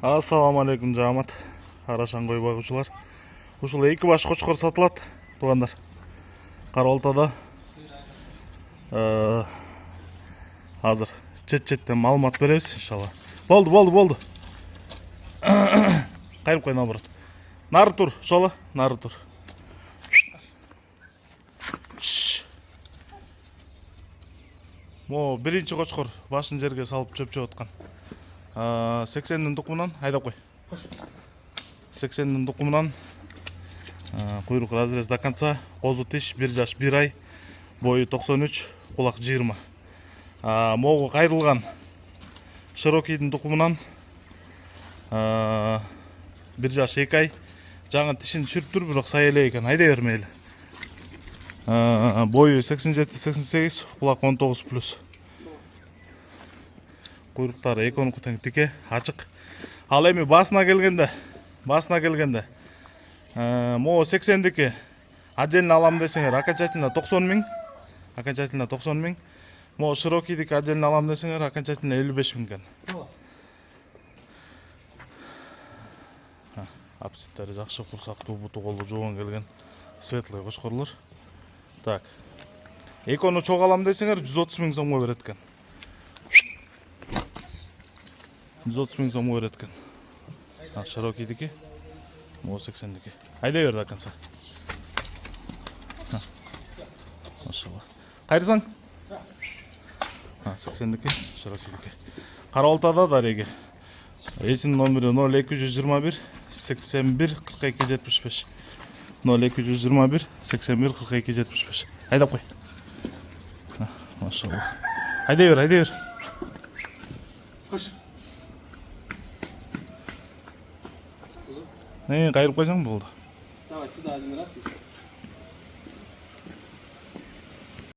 Ассаламу алейкум жамат. Арашан кой багучулар. Ушул 2 баш кочкор сатылат, туугандар. Кара Алтада. Азыр чет-четтен маалымат беребиз иншалла. Болду. Кайрып кой наоборот. Нары тур, шоло, нары тур. Мо биринчи кочкор башын жерге салып чөпчөп аткан. 80-nin тукумунан айдап кой. 80-nin тукумунан куйрук разрез до конца, козу тиш 1 жаш 1 ай, бою 93, кулак 20. Могу кайрылган широкийдин тукумунан 1 жаш 2 ай, жаңы тишин түшүрүп тур, бирок сай эле экен, айдай бермейли. Бою 87-88, кулак 19 плюс. Куйруктары эконуку тең тике, ачык. Ал эми басына келгенде, мо 80-дики отдельно алам десеңер, окончательно 90 000. Мо широкийдики отдельно алам десеңер, окончательно 55 000 экен. Апситтери жакшы, курсактуу, буту колу жоон келген светлый кочкорлор. Так. Экону чок алам десеңер 130 000 сомго берет экен. 130 000 сомго берет экен. Широкийдики, мо 80-дики. Айдай бер до конца. Машалла. Кайрсаң? 80-дики, широкийдики. Кара Алтада дареги. Эсин номери 0221 81 42 75. 0221 81 42 75. Айдап кой. Машалла. Айдай бер. Кош. Кайрып койсоң болду. Давай сюда один раз.